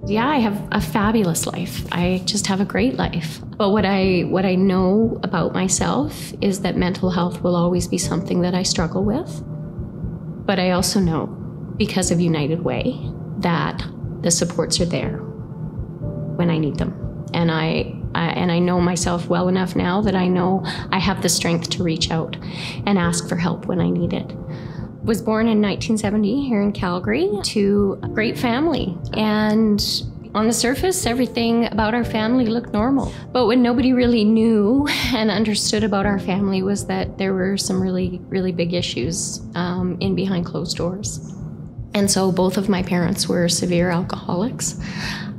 Yeah, I have a fabulous life. I just have a great life. But what I know about myself is that mental health will always be something that I struggle with. But I also know, because of United Way, that the supports are there when I need them. And I know myself well enough now that I know I have the strength to reach out and ask for help when I need it. Was born in 1970 here in Calgary to a great family. And on the surface, everything about our family looked normal. But what nobody really knew and understood about our family was that there were some really, really big issues in behind closed doors. And so both of my parents were severe alcoholics.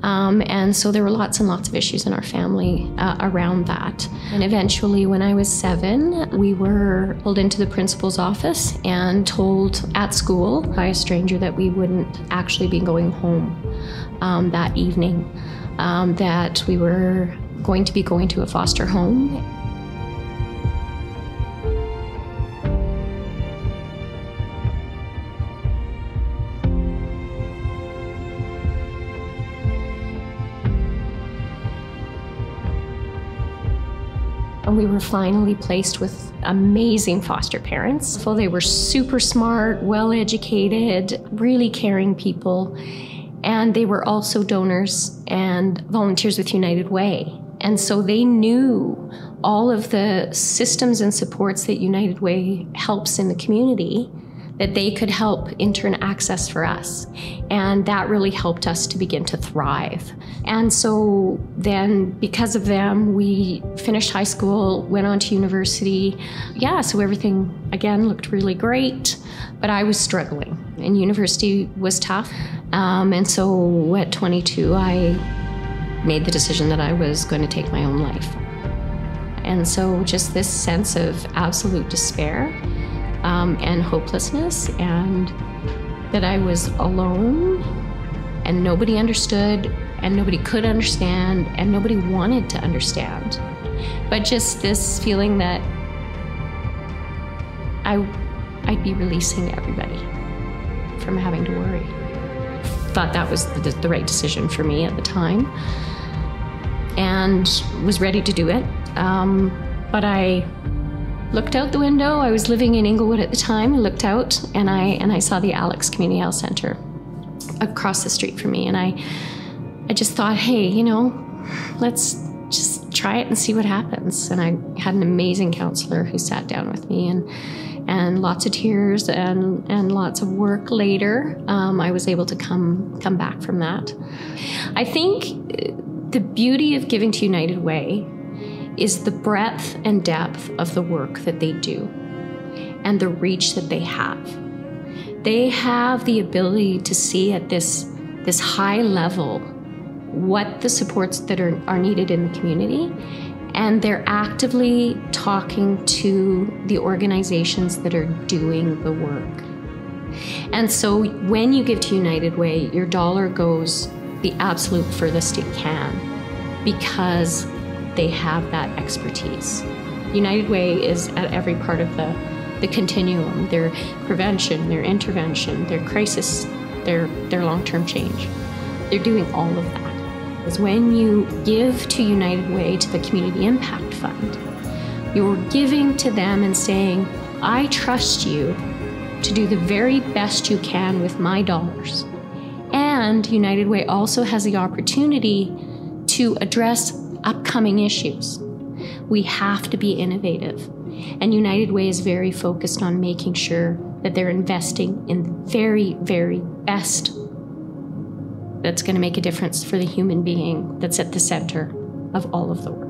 And so there were lots and lots of issues in our family around that. And eventually, when I was 7, we were pulled into the principal's office and told at school by a stranger that we wouldn't actually be going home that evening, that we were going to be going to a foster home. And we were finally placed with amazing foster parents. So they were super smart, well-educated, really caring people. And they were also donors and volunteers with United Way. And so they knew all of the systems and supports that United Way helps in the community, that they could help in turn access for us. And that really helped us to begin to thrive. And so then, because of them, we finished high school, went on to university. Yeah, so everything, again, looked really great, but I was struggling. And university was tough. And so at 22, I made the decision that I was going to take my own life. And so just this sense of absolute despair and hopelessness, and that I was alone and nobody understood and nobody could understand and nobody wanted to understand. But just this feeling that I'd be releasing everybody from having to worry. Thought that was the right decision for me at the time and was ready to do it. But I looked out the window. I was living in Inglewood at the time. I looked out and I saw the Alex Community Health Center across the street from me. And I just thought, hey, you know, let's just try it and see what happens. And I had an amazing counselor who sat down with me, and lots of tears and lots of work later, I was able to come back from that. I think the beauty of giving to United Way is the breadth and depth of the work that they do and the reach that they have. They have the ability to see at this high level what the supports that are needed in the community, and they're actively talking to the organizations that are doing the work. And so when you give to United Way, your dollar goes the absolute furthest it can because they have that expertise. United Way is at every part of the continuum, their prevention, their intervention, their crisis, their long-term change. They're doing all of that. Because when you give to United Way, to the Community Impact Fund, you're giving to them and saying, I trust you to do the very best you can with my dollars. And United Way also has the opportunity to address upcoming issues. We have to be innovative. And United Way is very focused on making sure that they're investing in the very, very best that's going to make a difference for the human being that's at the center of all of the work.